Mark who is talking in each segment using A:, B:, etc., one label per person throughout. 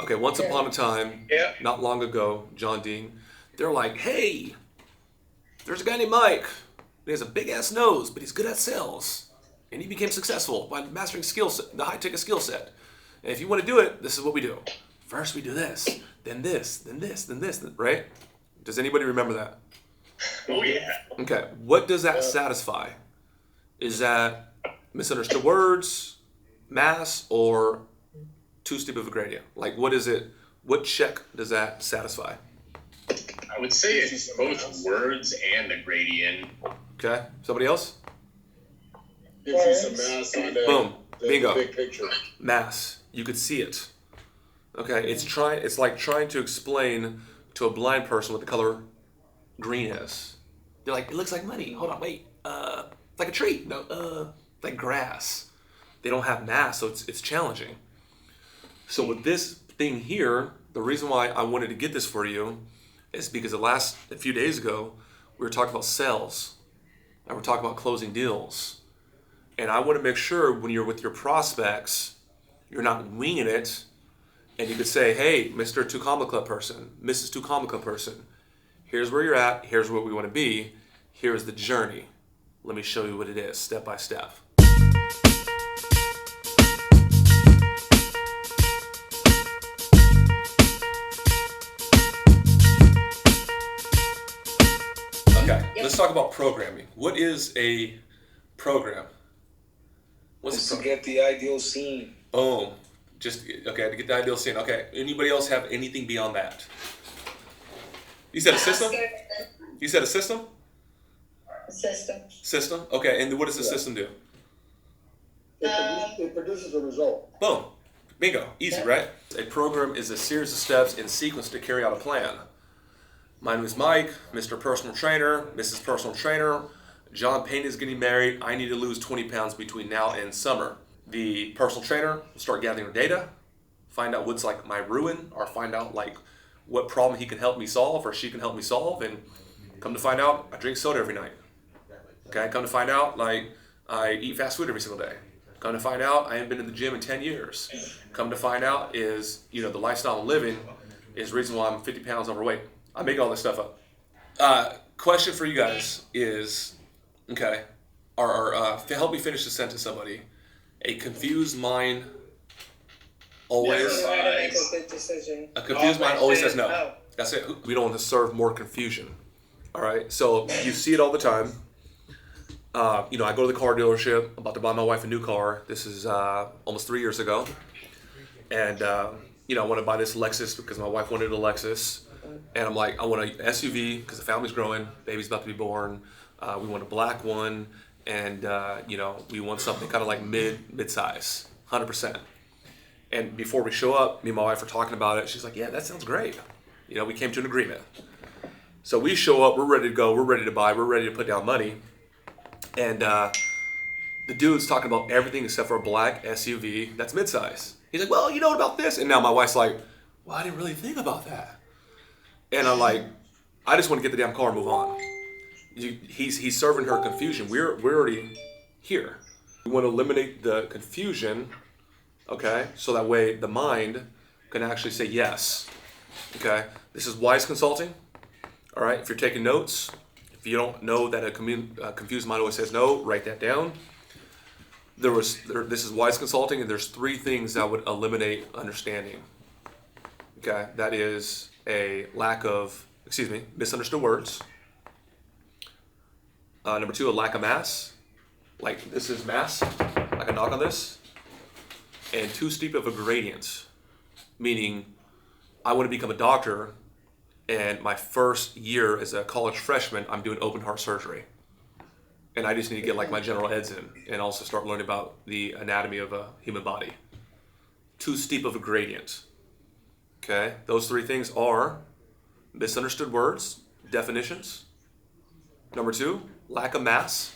A: Okay, once upon a time,
B: Yeah.
A: not long ago, John Dean, they're like, hey, there's a guy named Mike. He has a big ass nose, but he's good at sales. And he became successful by mastering the high-tech skill set. And if you want to do it, this is what we do. First we do this, then this, then this, then this, right? Does anybody remember that?
B: Oh, yeah.
A: Okay, what does that satisfy? Is that misunderstood words, mass, or too steep of a gradient? Like, what is it? What check does that satisfy?
B: I would say it's both words and the gradient.
A: Okay, somebody else?
C: Gives you some mass on that.
A: Boom, bingo.
C: Big picture.
A: Mass. You could see it. Okay, it's like trying to explain to a blind person what the color green is. They're like, it looks like money. Hold on, wait. It's like a tree. No, like grass. They don't have mass, so it's challenging. So with this thing here, the reason why I wanted to get this for you is because a few days ago, we were talking about sales. And we're talking about closing deals. And I want to make sure when you're with your prospects, you're not winging it. And you could say, hey, Mr. Two Comma Club person, Mrs. Two Comma Club person, here's where you're at. Here's where we want to be. Here's the journey. Let me show you what it is, step by step. Okay, let's talk about programming. What is a program?
D: Just to get the ideal scene.
A: Boom. Okay, to get the ideal scene. Okay, anybody else have anything beyond that? You said a system? You said a system?
E: System.
A: System? Okay, and what does the system do?
C: It produces a result.
A: Boom. Bingo. Easy, right? A program is a series of steps in sequence to carry out a plan. My name is Mike, Mr. Personal Trainer, Mrs. Personal Trainer. John Payne is getting married. I need to lose 20 pounds between now and summer. The personal trainer will start gathering data, find out what's like my ruin, or find out like what problem he can help me solve or she can help me solve. And come to find out, I drink soda every night. Okay, come to find out, like I eat fast food every single day. Come to find out, I haven't been in the gym in 10 years. Come to find out is, the lifestyle I'm living is the reason why I'm 50 pounds overweight. I make all this stuff up. Question for you guys is, okay, help me finish the sentence, somebody. A confused mind always...
E: You want to make a good decision.
A: A confused mind always says no. That's it. We don't want to serve more confusion. All right? So you see it all the time. I go to the car dealership. I'm about to buy my wife a new car. This is almost 3 years ago. And, I want to buy this Lexus because my wife wanted a Lexus. And I'm like, I want an SUV because the family's growing. Baby's about to be born. We want a black one. And, we want something kind of like mid-size, 100%. And before we show up, me and my wife are talking about it. She's like, yeah, that sounds great. We came to an agreement. So we show up, we're ready to go, we're ready to buy, we're ready to put down money. And the dude's talking about everything except for a black SUV that's mid-size. He's like, well, you know what about this? And now my wife's like, well, I didn't really think about that. And I'm like, I just want to get the damn car and move on. He's serving her confusion. We're already here. We want to eliminate the confusion, okay? So that way the mind can actually say yes, okay? This is wise consulting, all right? If you're taking notes, if you don't know that a confused mind always says no, write that down. This is wise consulting, and there's 3 things that would eliminate understanding, okay? That is a misunderstood words. Number 2, a lack of mass. Like this is mass. I can knock on this. And too steep of a gradient. Meaning, I want to become a doctor, and my first year as a college freshman, I'm doing open heart surgery. And I just need to get like my general eds in and also start learning about the anatomy of a human body. Too steep of a gradient. Okay? Those 3 things are misunderstood words, definitions. Number 2, lack of mass,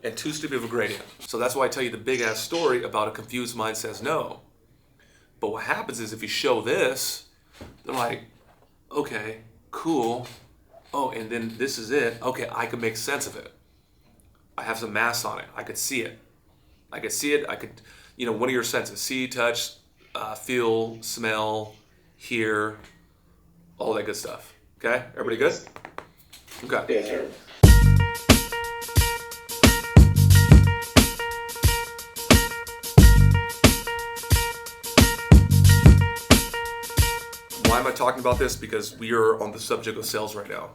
A: and too steep of a gradient. So that's why I tell you the big ass story about a confused mind says no. But what happens is if you show this, they're like, okay, cool. Oh, and then this is it. Okay, I can make sense of it. I have some mass on it. I could see it. I could, one of your senses, see, touch, feel, smell, hear, all that good stuff. Okay? Everybody good? Okay.
C: Yes, sir.
A: Why am I talking about this? Because we are on the subject of sales right now.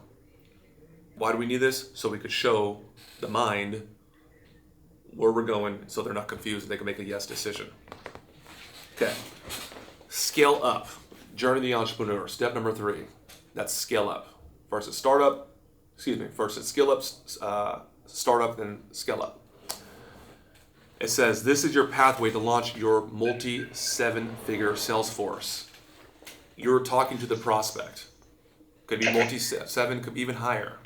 A: Why do we need this? So we could show the mind where we're going so they're not confused and they can make a yes decision. Okay. Scale up. Journey of the entrepreneur. Step number 3. That's scale up. First it's startup. First it's skill up, startup, then scale up. It says this is your pathway to launch your multi-7-figure sales force. You're talking to the prospect. Could be multi-7, could be even higher.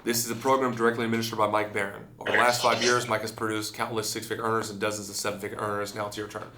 A: This is a program directly administered by Mike Barron. Over the last 5 years, Mike has produced countless 6-figure earners and dozens of 7-figure earners. Now it's your turn.